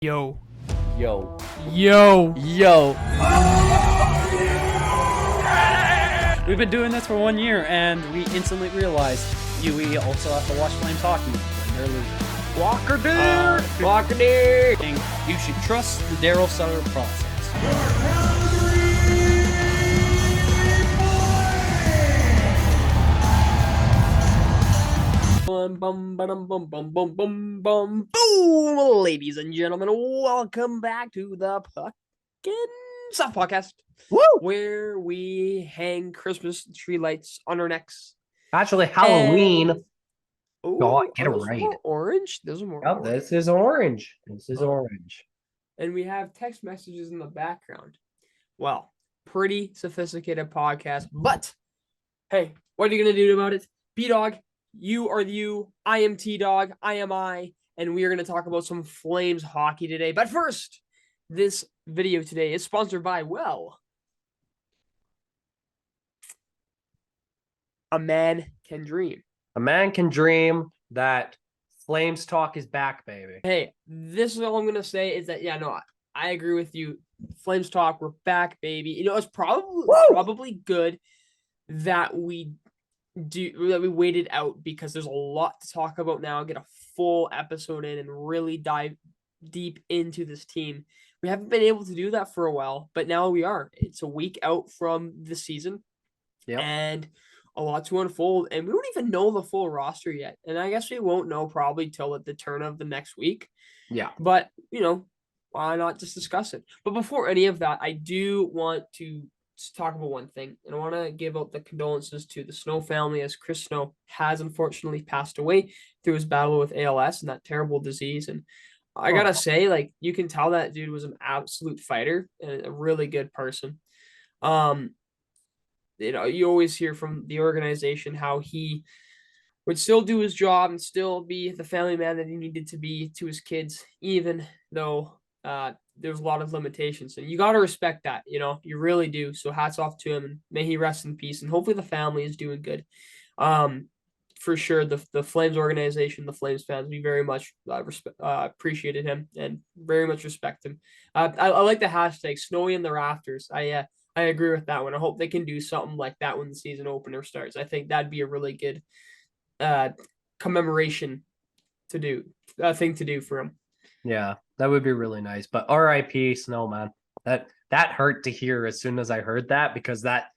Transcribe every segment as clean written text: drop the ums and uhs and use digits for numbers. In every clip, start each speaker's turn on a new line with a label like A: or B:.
A: Yo.
B: Yo.
A: Yo.
B: Yo. We've been doing this for 1 year, and we instantly realized we also have to watch Flames hockey when they're losing.
A: Walker dude.
B: Walker dude! You should trust the Daryl Sutter process. Boom, ladies and gentlemen, welcome back to the Puckin' Soft Podcast.
A: Woo!
B: Where we hang Christmas tree lights on our necks.
A: Actually, Halloween.
B: And...
A: God, get it
B: those
A: right.
B: More orange. Those are more
A: Oh,
B: orange.
A: this is orange. This is orange.
B: And we have text messages in the background. Well, pretty sophisticated podcast, but hey, what are you gonna do about it? B-Dog, you are you, I am T-Dog, I am I, and we are gonna talk about some Flames hockey today. But first, this video today is sponsored by, well, A Man Can Dream.
A: A man can dream that Flames talk is back, baby.
B: Hey, this is all I'm gonna say is that I agree with you. Flames talk, we're back, baby. It's probably good that we waited out because there's a lot to talk about now. Get a full episode in and really dive deep into this team. We haven't been able to do that for a while, but now we are. It's a week out from the season, and a lot to unfold, and we don't even know the full roster yet. And I guess we won't know probably till at the turn of the next week.
A: Yeah.
B: But, why not just discuss it? But before any of that, I do want to talk about one thing. And I want to give out the condolences to the Snow family, as Chris Snow has unfortunately passed away through his battle with ALS and that terrible disease. And I got to say, you can tell that dude was an absolute fighter and a really good person. You always hear from the organization how he would still do his job and still be the family man that he needed to be to his kids, even though there's a lot of limitations. And you got to respect that, you really do. So hats off to him, and may he rest in peace. And hopefully the family is doing good. For sure, the Flames organization, the Flames fans, we very much appreciated him and very much respect him. I like the hashtag Snowy in the Rafters. I agree with that one. I hope they can do something like that when the season opener starts. I think that'd be a really good commemoration thing to do for him.
A: Yeah, that would be really nice. But R.I.P. Snowman. That hurt to hear as soon as I heard that, because that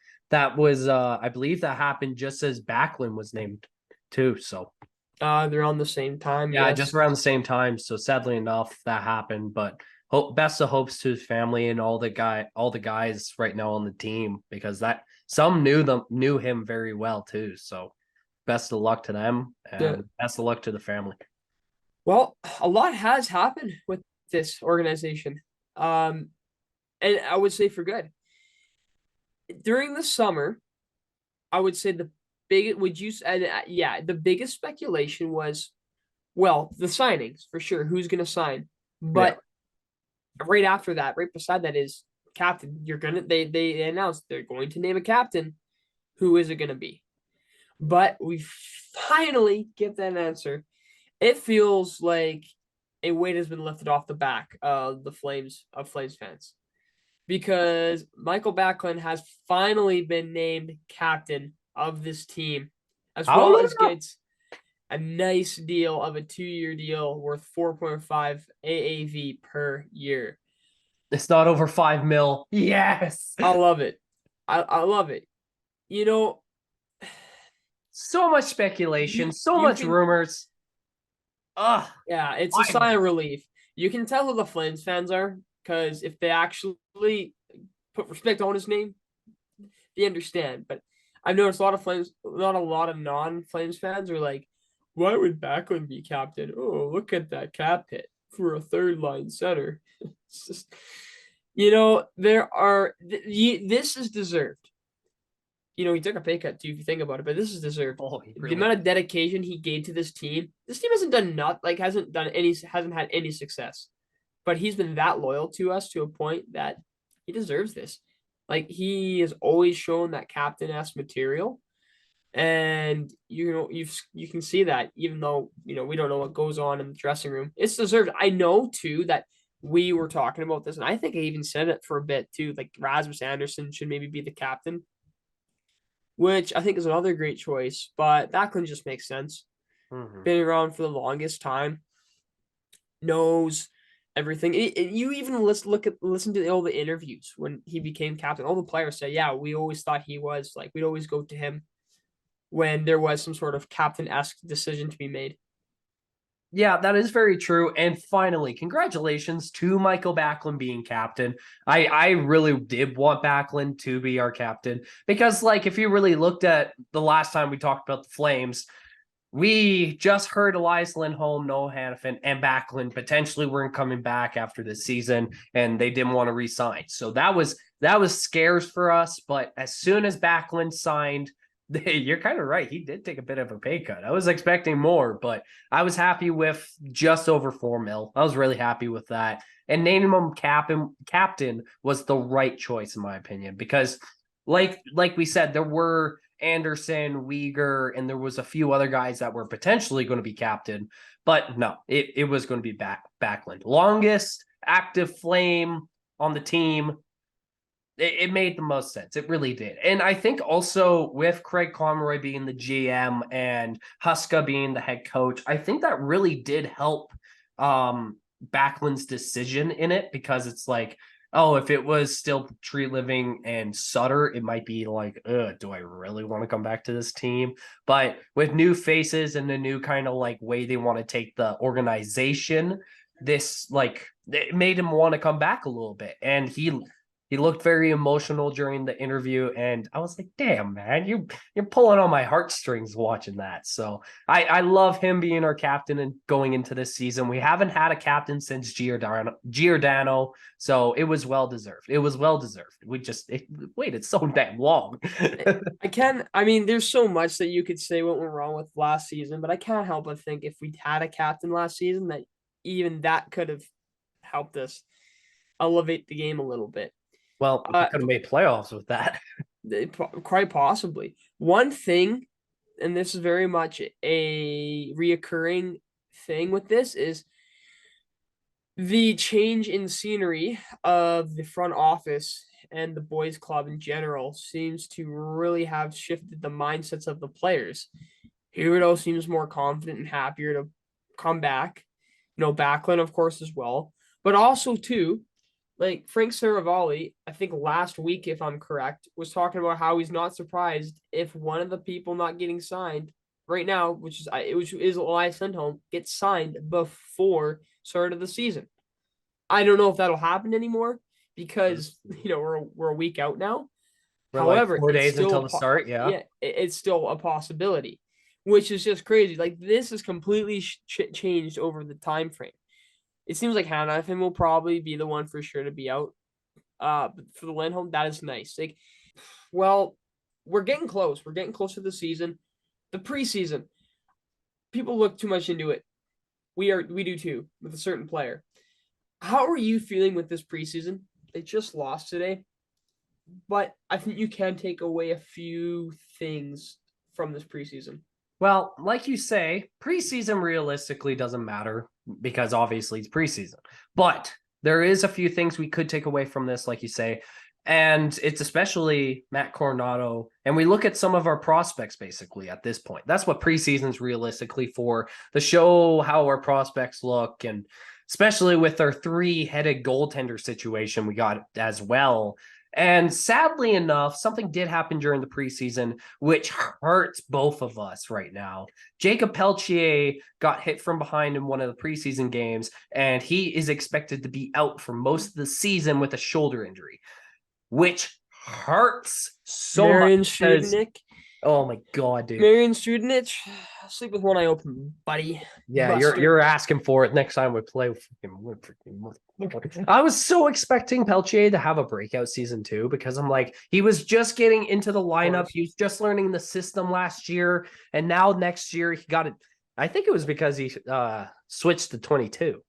A: was I believe that happened just as Backlund was named too. So
B: they're on the same time.
A: Yeah,
B: yes.
A: just around the same time. So sadly enough, that happened. But best of hopes to his family and all the guys right now on the team, because some knew him very well too. So best of luck to them, and best of luck to the family.
B: Well, a lot has happened with this organization, and I would say for good. During the summer, I would say the biggest speculation was, well, the signings for sure. Who's going to sign? But right after that, right beside that is captain. They announced they're going to name a captain. Who is it going to be? But we finally get that answer. It feels like a weight has been lifted off the back of the Flames fans, because Michael Backlund has finally been named captain of this team, as well as gets a nice deal of a 2-year deal worth 4.5 AAV per year.
A: It's not over $5 million. Yes,
B: I love it. I love it.
A: So much speculation, so much rumors.
B: Yeah, it's a sigh of relief. You can tell who the Flames fans are, because if they actually put respect on his name, they understand. But I've noticed a lot of non-Flames fans are like, why would Backlund be captain? Oh, look at that cap hit for a third line center. It's just, this is deserved. He took a pay cut too, if you think about it, but this is deserved. The amount of dedication he gave to this team hasn't had any success, but he's been that loyal to us to a point that he deserves this. He has always shown that captain-esque material, and you can see that, even though we don't know what goes on in the dressing room. It's deserved. I know too that we were talking about this, and I think I even said it for a bit too. Like Rasmus Anderson should maybe be the captain, which I think is another great choice. But Backlund just makes sense.
A: Mhm.
B: Been around for the longest time, knows everything. You even listen to all the interviews when he became captain. All the players say, "Yeah, we always thought he was like we'd always go to him when there was some sort of captain-esque decision to be made."
A: Yeah, that is very true. And finally, congratulations to Michael Backlund being captain. I really did want Backlund to be our captain because, like, if you really looked at the last time we talked about the Flames, we just heard Elias Lindholm, Noah Hannafin, and Backlund potentially weren't coming back after this season, and they didn't want to re-sign. So that was scares for us. But as soon as Backlund signed, you're kind of right. He did take a bit of a pay cut. I was expecting more, but I was happy with just over 4 mil. I was really happy with that. And naming him captain was the right choice, in my opinion, because like we said, there were Anderson, Uyghur, and there was a few other guys that were potentially going to be captain, but no, it was going to be Backlund. Longest active flame on the team. It made the most sense. It really did. And I think also with Craig Conroy being the GM and Huska being the head coach, I think that really did help Backlund's decision in it, because it's like, oh, if it was still Tree Living and Sutter, it might be like, do I really want to come back to this team? But with new faces and the new kind of like way they want to take the organization, this like it made him want to come back a little bit. And he looked very emotional during the interview, and I was like, "Damn, man, you're pulling on my heartstrings watching that." So I love him being our captain and going into this season. We haven't had a captain since Giordano, so it was well deserved. It was well deserved. Waited so damn long.
B: I mean, there's so much that you could say what went wrong with last season, but I can't help but think if we had a captain last season, that even that could have helped us elevate the game a little bit.
A: Well, we
B: Uh,
A: could have made playoffs with that.
B: quite possibly. One thing, and this is very much a reoccurring thing with this, is the change in scenery of the front office and the boys club in general seems to really have shifted the mindsets of the players. Huberdeau seems more confident and happier to come back. Backlund, of course, as well. But also, too, like Frank Saravalli, I think last week, if I'm correct, was talking about how he's not surprised if one of the people not getting signed right now, which is Elias Lindholm, gets signed before start of the season. I don't know if that'll happen anymore because we're a week out now.
A: We're like
B: However,
A: 4 days until the start. Yeah.
B: it's still a possibility, which is just crazy. Like this has completely changed over the time frame. It seems like Hannafin will probably be the one for sure to be out. But for the Lindholm, that is nice. Like, well, we're getting close. We're getting close to the season. The preseason, people look too much into it. We do too with a certain player. How are you feeling with this preseason? They just lost today, but I think you can take away a few things from this preseason.
A: Well, like you say, preseason realistically doesn't matter because obviously it's preseason. But there is a few things we could take away from this, like you say, and it's especially Matt Coronado. And we look at some of our prospects basically at this point. That's what preseason's realistically for, to show how our prospects look, and especially with our three-headed goaltender situation we got as well. And sadly enough, something did happen during the preseason, which hurts both of us right now. Jacob Peltier got hit from behind in one of the preseason games, and he is expected to be out for most of the season with a shoulder injury, which hurts so
B: Marian
A: much because,
B: Studenic.
A: oh my God, dude.
B: Marian Studenic. Sleep with one eye open, buddy.
A: Yeah,
B: Buster.
A: you're asking for it next time we play. I was so expecting Peltier to have a breakout season too, because I'm like, he was just getting into the lineup. He was just learning the system last year, and now next year he got it. I think it was because he switched to 22.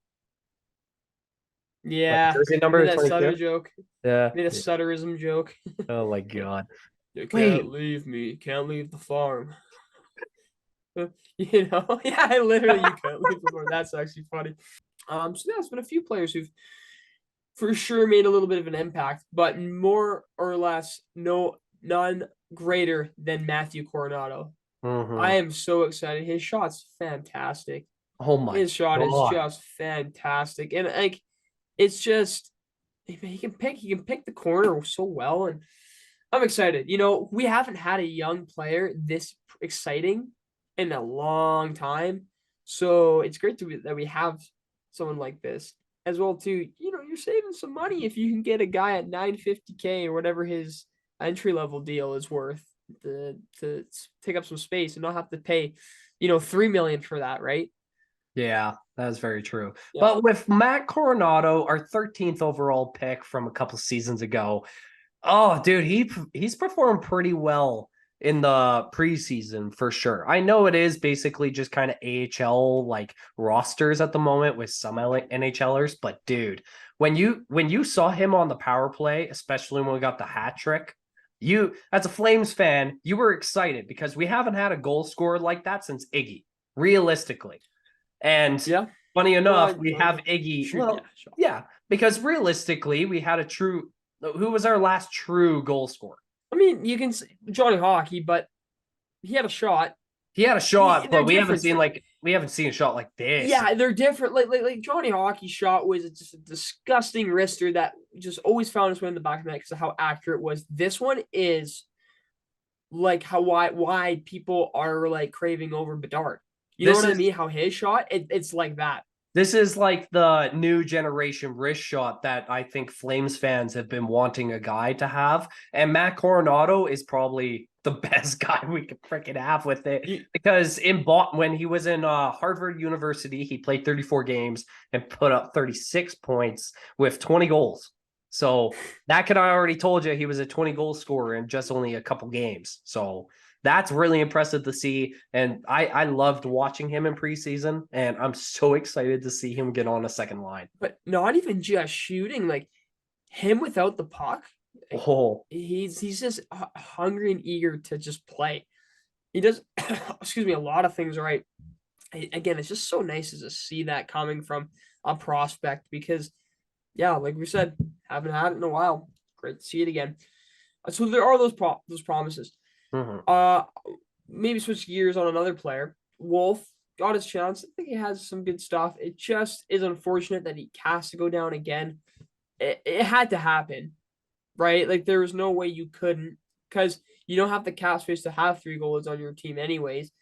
B: Yeah,
A: jersey
B: made
A: number
B: that
A: 22.
B: Sutter joke.
A: Yeah.
B: Made a Sutterism joke.
A: Oh my God.
B: You
A: Wait.
B: can't leave me. Can't leave the farm. Yeah, literally you can't leave the farm. That's actually funny. So yeah, it's been a few players who've for sure made a little bit of an impact, but more or less, none greater than Matthew Coronado. I
A: Mhm.
B: am so excited. His shot's fantastic.
A: Oh my
B: His shot is
A: god.
B: just fantastic, and like it's just he can pick the corner so well, and I'm excited. We haven't had a young player this exciting in a long time, so it's great that we have someone like this as well too. You're saving some money if you can get a guy at 950K or whatever his entry level deal is worth to take up some space and not have to pay, 3 million for that, right?
A: Yeah, that is very true.
B: Yeah.
A: But with Matt Coronado, our 13th overall pick from a couple seasons ago, oh, dude, he's performed pretty well in the preseason for sure. I know it is basically just kind of AHL like rosters at the moment with some NHLers, but dude, when you saw him on the power play, especially when we got the hat trick, you as a Flames fan, you were excited because we haven't had a goal scorer like that since Iggy, realistically. And
B: Yeah.
A: funny enough,
B: Well,
A: we have Iggy.
B: shoot, yeah,
A: Well,
B: sure.
A: yeah, because realistically, we had a true. Who was our last true goal scorer?
B: I mean, you can say Johnny Hockey, but he had a shot.
A: He had a shot,
B: They're
A: but
B: different.
A: we haven't seen a shot like this.
B: Yeah, they're different. Like Johnny Hockey's shot was just a disgusting wrister that just always found its way in the back of the net because of how accurate it was. This one is like why people are like craving over Bedard. You know
A: This
B: what I
A: is
B: mean? How his shot, it's like that.
A: This is like the new generation wrist shot that I think Flames fans have been wanting a guy to have. And Matt Coronado is probably the best guy we could freaking have with it.
B: You,
A: Because when he was in Harvard University, he played 34 games and put up 36 points with 20 goals. So that could I already told you he was a 20 goal scorer in just only a couple games. So that's really impressive to see. And I loved watching him in preseason, and I'm so excited to see him get on a second line.
B: but not even just shooting, like him without the puck. Like,
A: Oh,
B: he's just hungry and eager to just play. He does, excuse me, a lot of things right. Again, it's just so nice to see that coming from a prospect because, yeah, like we said, haven't had it in a while. Great to see it again. So there are those promises.
A: mhm.
B: Uh, Maybe switch gears on another player. Wolf got his chance. I think he has some good stuff. It just is unfortunate that he has to go down again. It had to happen, right? Like there was no way you couldn't because you don't have the cap space to have 3 goalies on your team anyways.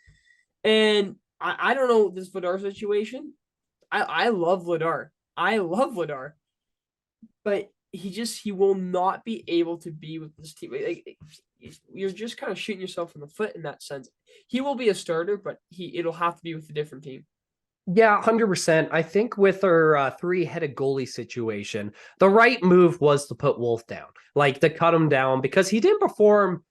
B: And I don't know this Vladar situation. I love Vladar. I love Vladar, but he will not be able to be with this team. Like you're just kind of shooting yourself in the foot in that sense. He will be a starter, but it'll have to be with a different team.
A: Yeah, 100%. I think with our three-headed goalie situation, the right move was to put Wolf down, like to cut him down because he didn't perform.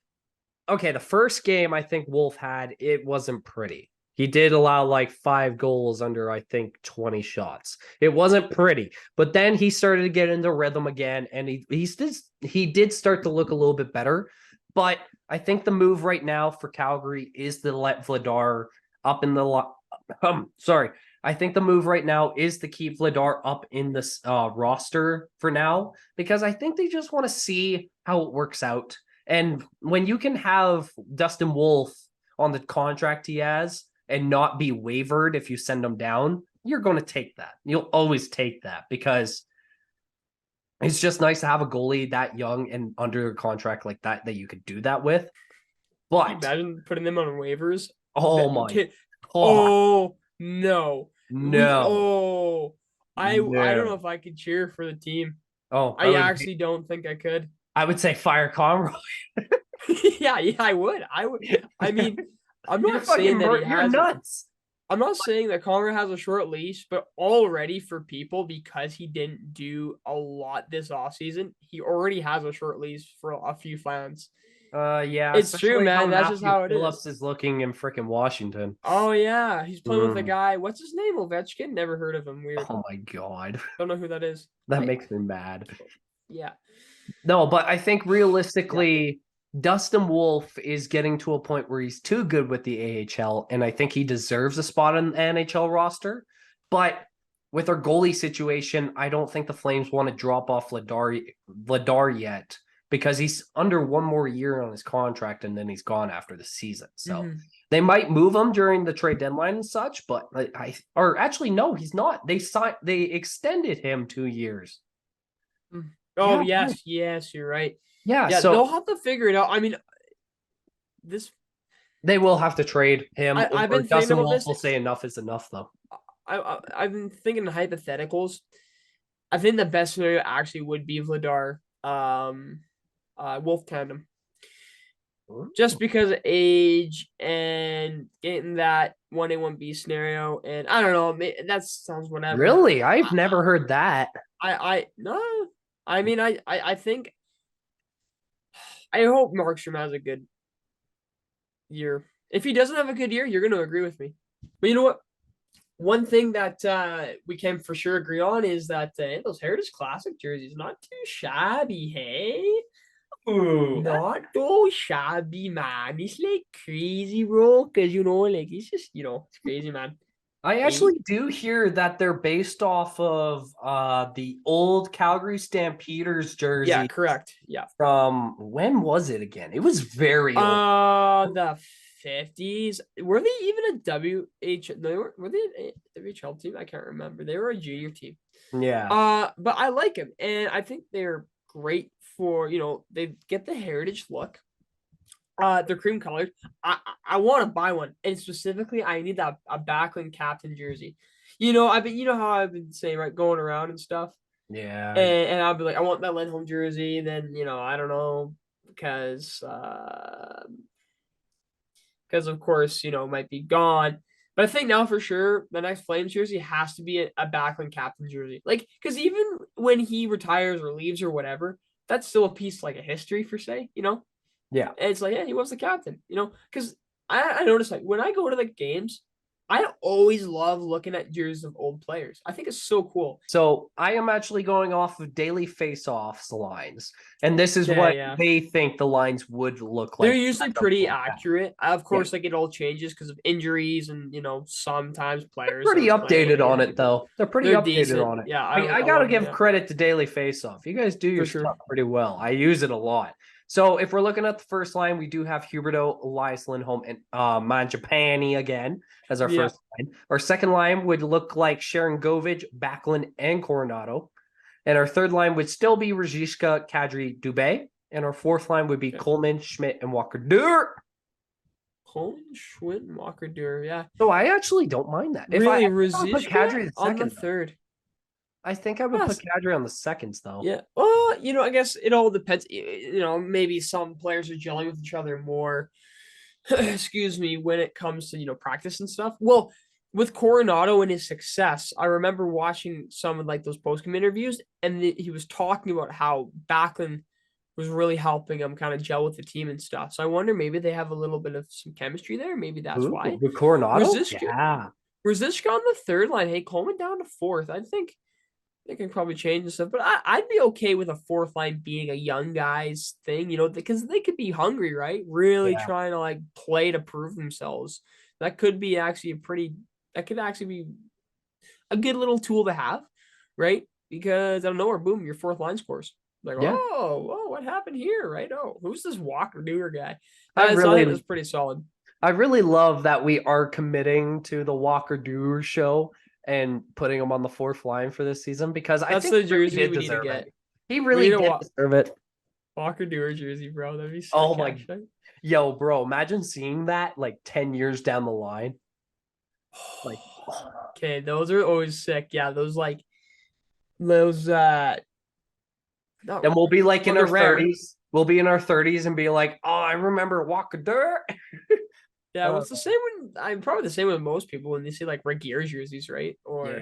A: Okay, the first game I think Wolf had, it wasn't pretty. He did allow like 5 goals under, I think, 20 shots. It wasn't pretty. But then he started to get into rhythm again, and he did start to look a little bit better. But I think the move right now for Calgary is to let Vladar up in the sorry. I think the move right now is to keep Vladar up in this roster for now because I think they just want to see how it works out. And when you can have Dustin Wolf on the contract he has and not be wavered if you send him down, you're going to take that. You'll always take that because it's just nice to have a goalie that young and under a contract like that you could do that with.
B: Can you
A: But
B: imagine putting them on waivers?
A: oh my god,
B: Oh no,
A: no,
B: I don't know
A: no.
B: if I could cheer for the team.
A: Oh,
B: I actually don't think I could.
A: I would say fire Conroy.
B: Yeah, I would. I mean, I'm
A: You're
B: not saying that he
A: you're
B: has.
A: nuts.
B: I'm not saying that Conrad has a short leash, but already for people because he didn't do a lot this offseason, he already has a short leash for a few fans.
A: Yeah,
B: It's true,
A: especially how
B: man. That's just
A: Matthew
B: how it is.
A: Phillips is looking in freaking Washington.
B: Oh yeah, he's playing with a
A: Mm.
B: guy. What's his name? Ovechkin. Never heard of him. Weird.
A: Oh my god.
B: Don't know who that is.
A: That makes me mad.
B: Yeah,
A: No, but I think
B: yeah.
A: realistically, Dustin Wolf is getting to a point where he's too good with the AHL, and I think he deserves a spot in the NHL roster. But with our goalie situation, I don't think the Flames want to drop off Vladar yet because he's under one more year on his contract and then he's gone after the season. So they might move him during the trade deadline and such, but or actually no, he's not. They extended him 2 years.
B: Oh yes, you're right.
A: Yeah,
B: Yeah,
A: so
B: they'll have to figure it out. I mean,
A: they will have to trade him.
B: I've
A: Or
B: been thinking
A: Dustin
B: about
A: Wolf
B: this.
A: will say enough is enough, though.
B: I've been thinking hypotheticals. I think the best scenario actually would be Vladar, Wolf tandem, just because of age and getting that 1A 1B scenario. And I don't know, that sounds whatever.
A: Really, I've never heard that.
B: No, I mean I think I hope Markstrom has a good year. If he doesn't have a good year, you're going to agree with me. But you know what? One thing that we can for sure agree on is that those Heritage Classic jerseys not too shabby, hey?
A: Ooh.
B: Not too shabby, man. It's like crazy, bro. Because, like, it's just, it's crazy, man.
A: I actually do hear that they're based off of the old Calgary Stampeders jersey.
B: Yeah, correct. Yeah.
A: From when was it again? It was very old.
B: The 50s. Were they even a were they a WHL team? I can't remember. They were a junior team.
A: Yeah.
B: But I like them, and I think they're great for, they get the heritage look. They're cream colored. I want to buy one, and specifically, I need a Backlund captain jersey. How I've been saying, right, going around and stuff.
A: Yeah.
B: And I'll be like, I want that Lindholm jersey. And then I don't know, because of course it might be gone. But I think now for sure the next Flames jersey has to be a Backlund captain jersey. Like, because even when he retires or leaves or whatever, that's still a piece like a history for
A: Yeah.
B: And it's like, yeah, he was the captain, because I noticed, like, when I go to the games, I always love looking at jerseys of old players. I think it's so cool.
A: So I am actually going off of daily face-offs lines, and this is what they think the lines would look like.
B: They're usually pretty accurate. Of course, like, it all changes because of injuries, and sometimes players
A: they're pretty updated on it, though. They're pretty updated
B: decent.
A: on it.
B: Yeah,
A: I gotta give credit to daily face-off. You guys do your stuff pretty well. I use it a lot. So if we're looking at the first line, we do have Huberdeau, Elias Lindholm, and Mangiapane again as our first line. Our second line would look like Sharangovich, Backlund, and Coronado. And our third line would still be Ruzicka, Kadri, Dubé. And our fourth line would be Coleman, Schmidt, and Walker-Duehr.
B: Coleman, Schmidt, and Walker-Duehr, yeah.
A: So I actually don't mind that.
B: Really,
A: Ruzicka
B: on the third.
A: I think I would put Kadri on the seconds, though.
B: Yeah. Well, I guess it all depends. Maybe some players are gelling with each other more, excuse me, when it comes to, practice and stuff. Well, with Coronado and his success, I remember watching some of, like, those post-game interviews, and he was talking about how Backlund was really helping him kind of gel with the team and stuff. So I wonder, maybe they have a little bit of some chemistry there. Maybe that's why.
A: With Coronado?
B: Ruzicka on the third line. Hey, Coleman down to fourth. I think they can probably change and stuff, but I'd be okay with a fourth line being a young guy's thing, because they could be hungry, right? Really trying to, like, play to prove themselves. That could be actually be a good little tool to have, right? Because out of nowhere, boom, your fourth line scores. Like, oh, what happened here, right? Oh, who's this Walker-Duehr guy? I thought it was pretty solid.
A: I really love that we are committing to the Walker-Duehr show and putting him on the fourth line for this season, because I think
B: the jersey we need to get.
A: He really did deserve it.
B: Walker-Duehr jersey, bro. That'd be so
A: my yo, bro. Imagine seeing that like 10 years down the line. Like,
B: okay, those are always sick. Yeah, those and
A: we'll be like in our 30s. We'll be in our 30s and be like, oh, I remember Walker-Duehr.
B: Yeah, it's the same when I'm probably the same with most people when they see, like, Rick Gears jerseys, right? Or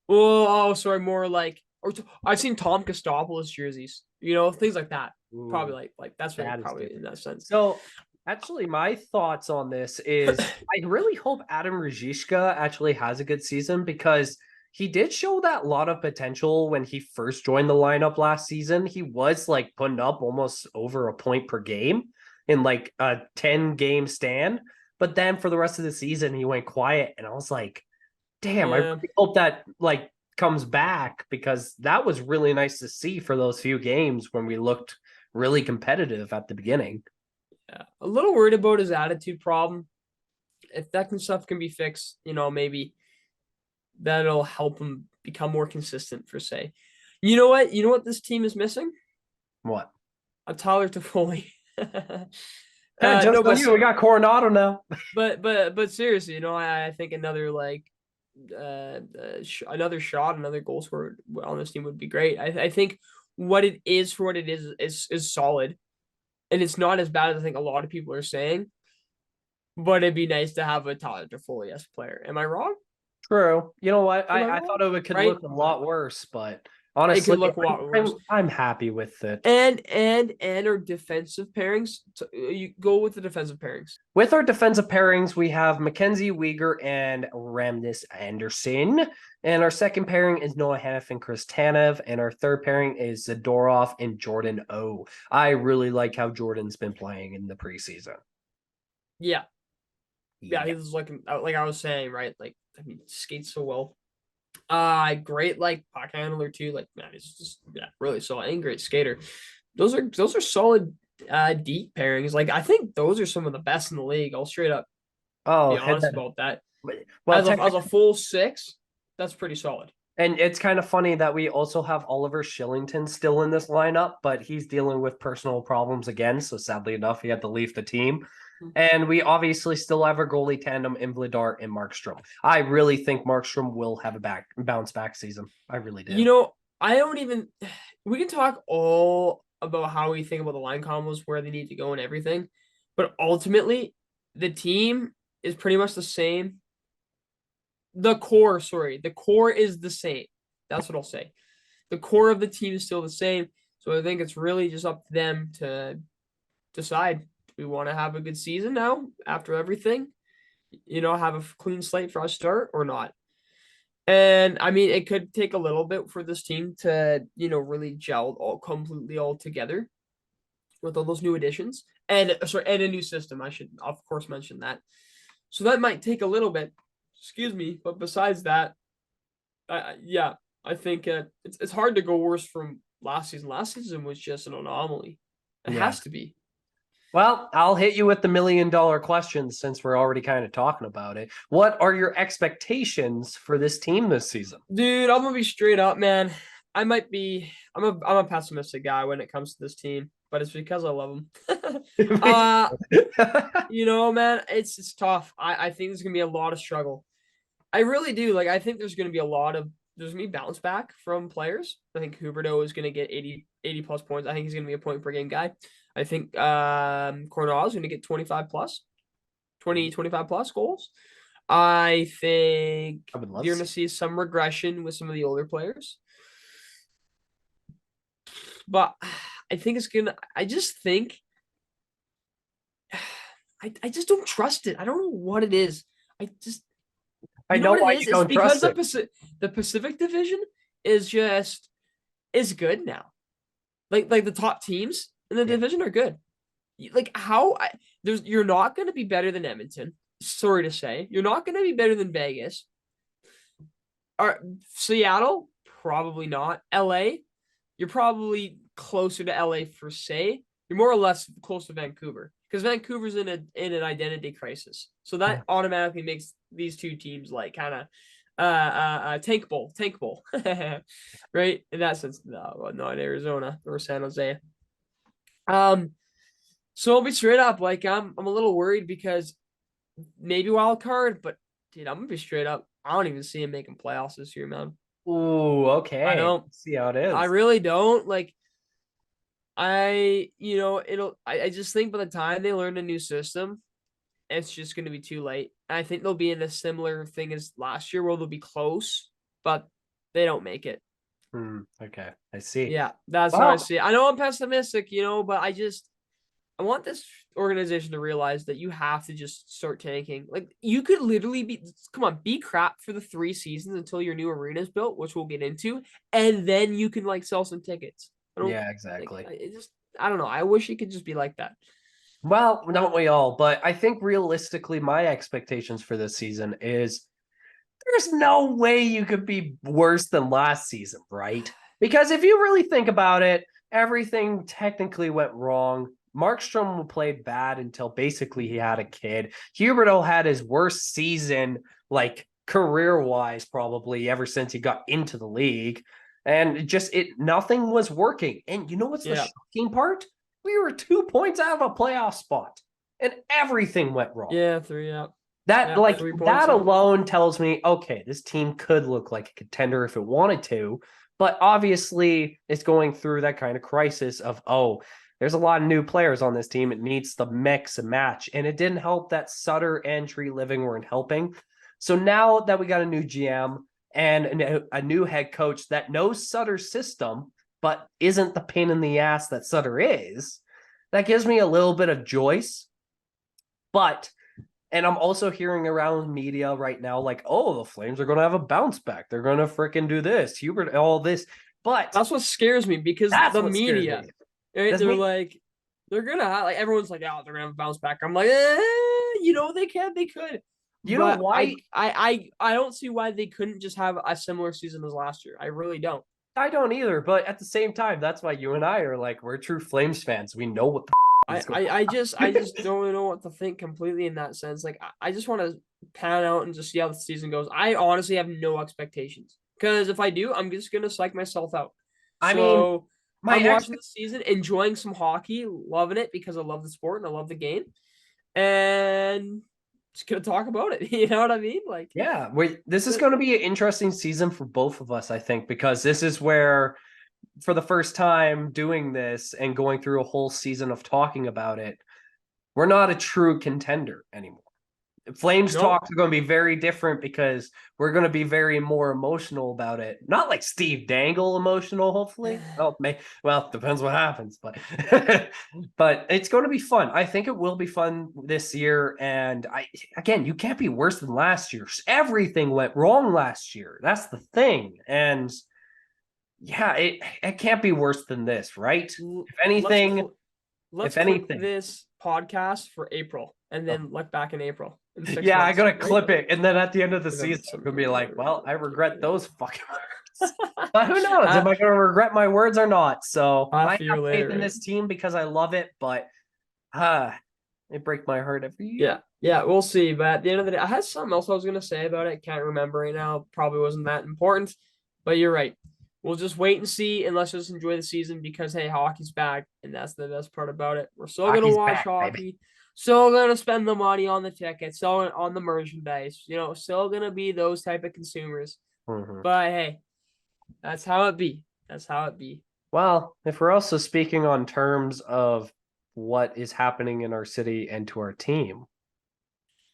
B: more like, or I've seen Tom Kostopoulos jerseys, things like that. Ooh, probably like that's really probably in that sense.
A: So actually, my thoughts on this is I really hope Adam Ruzicka actually has a good season, because he did show that lot of potential when he first joined the lineup last season. He was, like, putting up almost over a point per game in, like, a 10-game stand. But then for the rest of the season, he went quiet, and I was like, damn, I really hope that, like, comes back, because that was really nice to see for those few games when we looked really competitive at the beginning.
B: Yeah. A little worried about his attitude problem. If that stuff can be fixed, maybe that'll help him become more consistent for say. You know what? You know what this team is missing?
A: What?
B: A Tyler Toffoli.
A: Just
B: No,
A: on
B: but
A: you. We got Coronado now.
B: but seriously, I think another another shot, another goal scorer on this team would be great. I think what it is for what it is solid, and it's not as bad as I think a lot of people are saying. But it'd be nice to have a Tyler Toffoli as player. Am I wrong?
A: True. You know what?
B: Am I
A: I
B: wrong?
A: thought it could
B: Right?
A: look a lot worse, but
B: It
A: honestly,
B: could look a lot worse.
A: I'm happy with it.
B: And our defensive pairings. You go with the defensive pairings.
A: With our defensive pairings, we have Mackenzie Weegar and Ramnes Anderson. And our second pairing is Noah Hanif and Chris Tanev. And our third pairing is Zadorov and Jordan O. I really like how Jordan's been playing in the preseason.
B: Yeah.
A: Yeah.
B: He's looking like I was saying, right? Like, I mean, skates so well. Great puck handler too. Like, man, he's just really solid and great skater. Those are solid deep pairings. Like, I think those are some of the best in the league. I'll straight up
A: Oh,
B: be honest about that.
A: well,
B: As a full six, that's pretty solid.
A: and it's kind of funny that we also have Oliver Shillington still in this lineup, but he's dealing with personal problems again. So sadly enough, he had to leave the team. And we obviously still have our goalie tandem in Vladar and Markstrom. I really think Markstrom will have a bounce back season. I really do.
B: I don't even. We can talk all about how we think about the line combos, where they need to go, and everything, but ultimately, the team is pretty much the same. The core is the same. That's what I'll say. The core of the team is still the same. So I think it's really just up to them to decide. Do we want to have a good season now after everything? Have a clean slate for us start or not? And I mean, it could take a little bit for this team to, really gel all together with all those new additions and a new system. I should of course mention that. So that might take a little bit. Excuse me, but besides that, I think it's hard to go worse from last season. Last season was just an anomaly. It
A: Yeah.
B: has to be.
A: Well, I'll hit you with the $1,000,000 questions since we're already kind of talking about it. What are your expectations for this team this season?
B: Dude, I'm gonna be straight up, man. I'm a pessimistic guy when it comes to this team, but it's because I love them. Man, it's tough. I think there's gonna be a lot of struggle. I really do. Like, I think there's gonna be there's gonna be bounce back from players. I think Huberto is gonna get 80 plus points. I think he's gonna be a point per game guy. I think Cornell is gonna get 25 plus, 25 plus goals. I think you're going to see some regression with some of the older players. But I think I just think, I just don't trust it. I don't know what it is.
A: I know why you don't trust it.
B: The Pacific Division is good now. Like the top teams in the division are good. Like you're not going to be better than Edmonton. Sorry to say, you're not going to be better than Vegas. Or Seattle, probably not. LA, you're probably closer to LA for say. You're more or less close to Vancouver because Vancouver's in an identity crisis. So that automatically makes these two teams kind of tank bowl, right? In that sense, not Arizona or San Jose. So I'll be straight up. I'm a little worried because maybe wild card, but dude, I'm gonna be straight up. I don't even see him making playoffs this year, man.
A: Ooh, okay.
B: I don't.
A: Let's see how it is.
B: I really don't. I just think by the time they learn a new system, it's just gonna be too late. And I think they'll be in a similar thing as last year where they'll be close, but they don't make it.
A: Okay, I see.
B: Yeah, that's how I see it. I know I'm pessimistic, but I want this organization to realize that you have to just start tanking. Like, you could literally be crap for the 3 seasons until your new arena is built, which we'll get into, and then you can sell some tickets.
A: Yeah, exactly.
B: I don't know. I wish it could just be like that.
A: Well, don't we all? But I think realistically, my expectations for this season is there's no way you could be worse than last season, right? Because if you really think about it, everything technically went wrong. Markstrom played bad until basically he had a kid. Huberto had his worst season, like career-wise, probably ever since he got into the league. And nothing was working. And you know what's the shocking part? We were 2 points out of a playoff spot, and everything went wrong.
B: Yeah, 3 out.
A: That alone tells me, okay, this team could look like a contender if it wanted to, but obviously it's going through that kind of crisis of, there's a lot of new players on this team. It needs to mix and match. And it didn't help that Sutter and Tree Living weren't helping. So now that we got a new GM and a new head coach that knows Sutter's system, but isn't the pain in the ass that Sutter is, that gives me a little bit of joyce. And I'm also hearing around media right now, like, the Flames are going to have a bounce back. They're going to freaking do this. Hubert, all this. But
B: that's what scares me, because the media, right? They're like, they're going to have, like, everyone's like, they're going to have a bounce back. I'm like, they could.
A: You know why?
B: I don't see why they couldn't just have a similar season as last year. I really don't.
A: I don't either. But at the same time, that's why you and I are like, we're true Flames fans. We know what the
B: I just don't know what to think completely in that sense. Like, I just want to pan out and just see how the season goes. I honestly have no expectations, because if I do, I'm just gonna psych myself out. I'm watching the season, enjoying some hockey, loving it because I love the sport and I love the game, and just gonna talk about it. You know what I mean? Like,
A: yeah, this is going to be an interesting season for both of us, I think, because this is where, for the first time doing this and going through a whole season of talking about it, we're not a true contender anymore. Flames talks are going to be very different because we're going to be very more emotional about it. Not like Steve Dangle emotional, hopefully. Well, depends what happens, but but it's going to be fun. I think it will be fun this year. And you can't be worse than last year. Everything went wrong last year. That's the thing. And yeah, it can't be worse than this, right? If anything,
B: let's clip this podcast for April and then look back in April.
A: Yeah, I gotta clip it, and then at the end of the season, I'm gonna be like, "Well, I regret those fucking words." But who knows? Am I gonna regret my words or not? So I have faith in this team because I love it, but it breaks my heart every year.
B: Yeah, we'll see. But at the end of the day, I had something else I was gonna say about it. Can't remember right now. Probably wasn't that important, but you're right. We'll just wait and see, and let's just enjoy the season because, hey, hockey's back, and that's the best part about it. We're still going to watch hockey, baby. Still going to spend the money on the tickets, still on the merchandise, still going to be those type of consumers. Mm-hmm. But, hey, that's how it be.
A: Well, if we're also speaking on terms of what is happening in our city and to our team,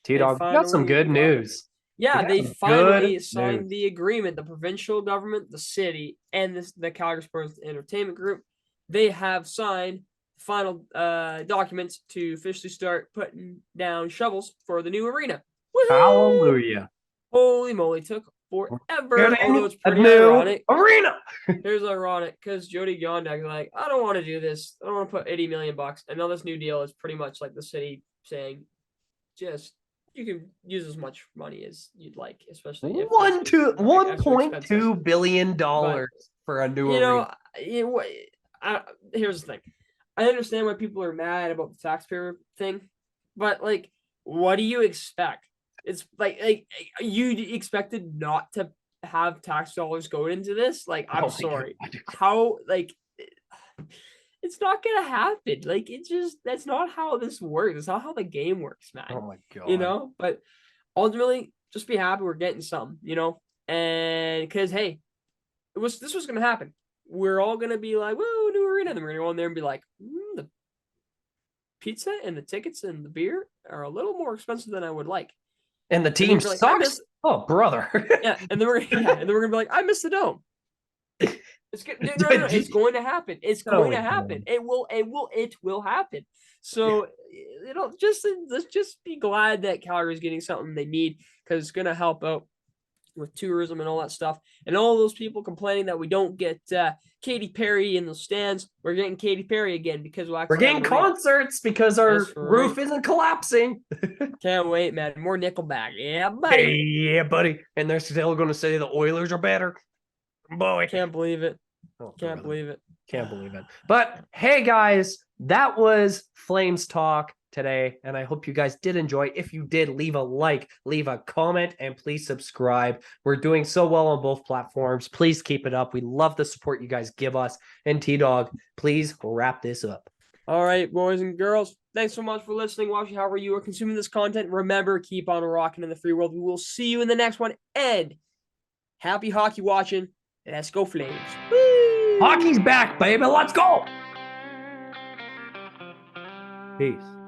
A: T-Dog, we got some good news.
B: Yeah, they finally signed the agreement. The provincial government, the city, and the Calgary Sports Entertainment Group, they have signed final documents to officially start putting down shovels for the new arena.
A: Woo-hoo! Hallelujah.
B: Holy moly, took forever. Although it's pretty ironic.
A: Arena.
B: Here's ironic because Jody Gondak is like, I don't want to do this. I don't want to put $80 million. And now this new deal is pretty much like the city saying, just you can use as much money as you'd like, especially if
A: $1.2 billion for a new arena.
B: Here's the thing. I understand why people are mad about the taxpayer thing, but like, what do you expect? It's like you expected not to have tax dollars going into this? Like, I'm sorry. How, like, it's not gonna happen. Like, that's not how this works. It's not how the game works, man.
A: Oh my god.
B: But ultimately, just be happy we're getting some, and because hey, this was gonna happen. We're all gonna be like, whoa, new arena. And then we're gonna go in there and be like, the pizza and the tickets and the beer are a little more expensive than I would like.
A: And the team sucks. Oh, brother.
B: Yeah, and then we're gonna be like, I miss the dome. It's good. No, it's going to happen. It's going to happen. It will happen. So, let's just be glad that Calgary's getting something they need because it's going to help out with tourism and all that stuff. And all those people complaining that we don't get Katy Perry in the stands. We're getting Katy Perry again because
A: we're getting concerts because our roof isn't collapsing.
B: Can't wait, man. More Nickelback. Yeah, buddy.
A: Hey, yeah, buddy. And they're still going to say the Oilers are better. Boy.
B: Can't believe it.
A: Oh,
B: Can't believe it.
A: Can't believe it. But hey, guys, that was Flames Talk today, and I hope you guys did enjoy. If you did, leave a like, leave a comment, and please subscribe. We're doing so well on both platforms. Please keep it up. We love the support you guys give us. And T-Dog, please wrap this up.
B: All right, boys and girls, thanks so much for listening, watching, however you are consuming this content. Remember, keep on rocking in the free world. We will see you in the next one, and happy hockey watching. Let's go Flames. Woo!
A: Hockey's back, baby. Let's go. Peace.